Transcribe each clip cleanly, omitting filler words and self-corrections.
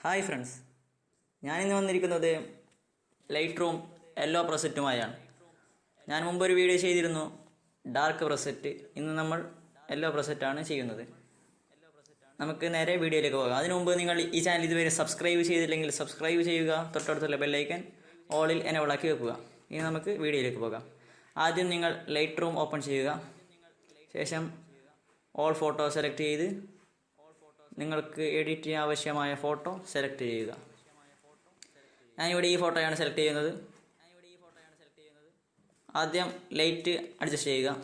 Hi friends, ഞാനിന്ന് വന്നിരിക്കുന്നത് light room yellow പ്രൊസറ്റുമായാണ്. ഞാൻ മുമ്പൊരു വീഡിയോ ചെയ്തിരുന്നു ഡാർക്ക് പ്രൊസറ്റ്. ഇന്ന് നമ്മൾ യെല്ലോ പ്രൊസറ്റാണ് ചെയ്യുന്നത്. നമുക്ക് നേരെ വീഡിയോയിലേക്ക് പോകാം. അതിനു മുമ്പ് നിങ്ങൾ ഈ ചാനൽ ഇതുവരെ സബ്സ്ക്രൈബ് ചെയ്തില്ലെങ്കിൽ സബ്സ്ക്രൈബ് ചെയ്യുക. തൊട്ടടുത്തുള്ള ബെല്ലൈക്കൻ ഓളിൽ എനേബിൾ ആക്കി വെക്കുക. ഇനി നമുക്ക് വീഡിയോയിലേക്ക് പോകാം. ആദ്യം നിങ്ങൾ ലൈറ്റ് റൂം ഓപ്പൺ ചെയ്യുക. ശേഷം ഓൾ ഫോട്ടോ സെലക്ട് ചെയ്ത് നിങ്ങൾക്ക് എഡിറ്റ് ചെയ്യാൻ ആവശ്യമായ ഫോട്ടോ സെലക്ട് ചെയ്യുക. ഞാനിവിടെ ഈ ഫോട്ടോയാണ് സെലക്ട് ചെയ്യുന്നത്. ആദ്യം ലൈറ്റ് അഡ്ജസ്റ്റ് ചെയ്യുക.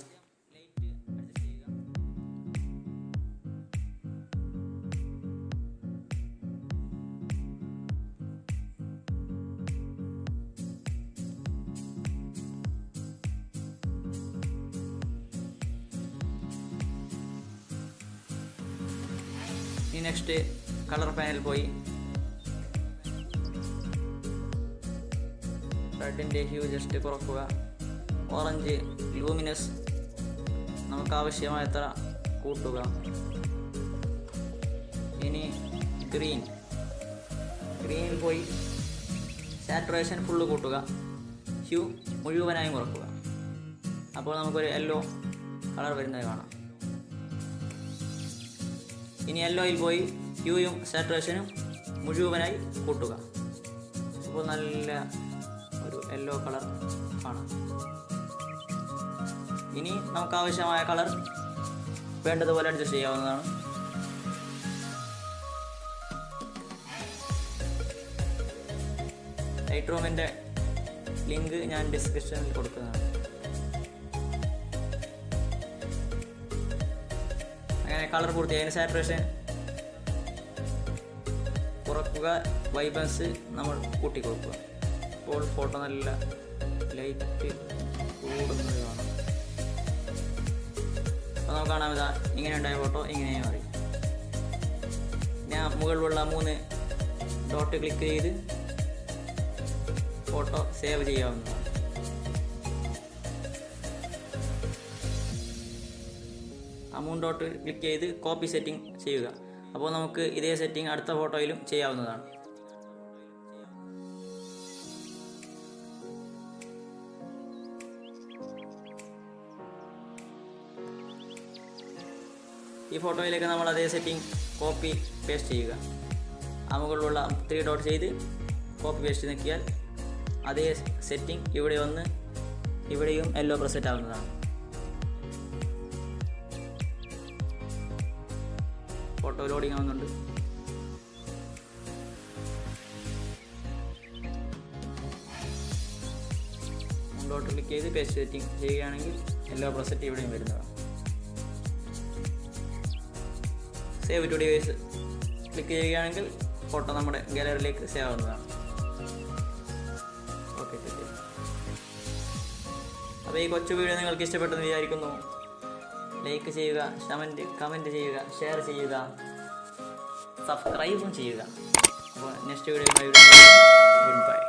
ഈ നെക്സ്റ്റ് കളർ പാനൽ പോയി റെഡിൻ്റെ ഹ്യൂ ജസ്റ്റ് കുറക്കുക. ഓറഞ്ച് ലൂമിനസ് നമുക്ക് ആവശ്യമായത്ര കൂട്ടുക. ഇനി ഗ്രീനിൽ പോയി സാറ്റുറേഷൻ ഫുള്ള് കൂട്ടുക. ഹ്യൂ മുഴുവനായും കുറക്കുക. അപ്പോൾ നമുക്കൊരു യെല്ലോ കളർ വരുന്നത് കാണാം. ഇനി യെല്ലോയിൽ പോയി ഹ്യൂയും സാറ്റുറേഷനും മുഴുവനായി കൂട്ടുക. അപ്പോൾ നല്ല ഒരു യെല്ലോ കളർ കാണാം. ഇനി നമുക്ക് ആവശ്യമായ കളർ വേണ്ടതുപോലെ അഡ്ജസ്റ്റ് ചെയ്യാവുന്നതാണ്. ലൈറ്റ് റൂമിൻ്റെ ലിങ്ക് ഞാൻ ഡിസ്ക്രിപ്ഷനിൽ കൊടുക്കുന്നതാണ്. അങ്ങനെ കളർ പൂർത്തിയായതിന് സാറ്റുറേഷൻ കുറക്കുക. വൈബ്രൻസ് നമ്മൾ കൂട്ടി കൊടുക്കുക. അപ്പോൾ ഫോട്ടോ നല്ല ലൈറ്റ് കൂടുന്നത് കാണാം. അപ്പോൾ നമുക്ക് കാണാം, ഇതാ ഇങ്ങനെ ഉണ്ടായ ഫോട്ടോ ഇങ്ങനെ മാറി. ഞാൻ മുകളിലുള്ള 3 ഡോട്ട് ക്ലിക്ക് ചെയ്ത് ഫോട്ടോ സേവ് ചെയ്യാവുന്നതാണ്. ആ 3 ഡോട്ട് ക്ലിക്ക് ചെയ്ത് കോപ്പി സെറ്റിംഗ് ചെയ്യുക. അപ്പോൾ നമുക്ക് ഇതേ സെറ്റിംഗ് അടുത്ത ഫോട്ടോയിലും ചെയ്യാവുന്നതാണ്. ഈ ഫോട്ടോയിലേക്ക് നമ്മൾ അതേ സെറ്റിംഗ് കോപ്പി പേസ്റ്റ് ചെയ്യുക. ആ മുകളിലുള്ള 3 ഡോട്ട് ചെയ്ത് കോപ്പി പേസ്റ്റ് നോക്കിയാൽ അതേ സെറ്റിംഗ് ഇവിടെ ഒന്ന് ഇവിടെയും യെല്ലോ പ്രൊസറ്റ് ആവുന്നതാണ്. ഫോട്ടോ ലോഡിങ് ആവുന്നുണ്ട്. മുന്നോട്ട് ക്ലിക്ക് ചെയ്ത് പേസ്റ്റ് സെറ്റിംഗ് ചെയ്യുകയാണെങ്കിൽ യെല്ലോ പ്രൊസറ്റ് ഇവിടെയും വരുന്നതാണ്. സേവ് ടു ഡിവൈസ് ക്ലിക്ക് ചെയ്യുകയാണെങ്കിൽ ഫോട്ടോ നമ്മുടെ ഗാലറിയിലേക്ക് സേവ് ആവുന്നതാണ്. ഓക്കെ, അപ്പോൾ ഈ കൊച്ചു വീഡിയോ നിങ്ങൾക്ക് ഇഷ്ടപ്പെട്ടെന്ന് വിചാരിക്കുന്നു. ലൈക്ക് ചെയ്യുക, കമൻറ്റ് ചെയ്യുക, ഷെയർ ചെയ്യുക, സബ്സ്ക്രൈബും ചെയ്യുക. അപ്പോൾ നെക്സ്റ്റ് വീഡിയോ ഗുഡ് ബൈ.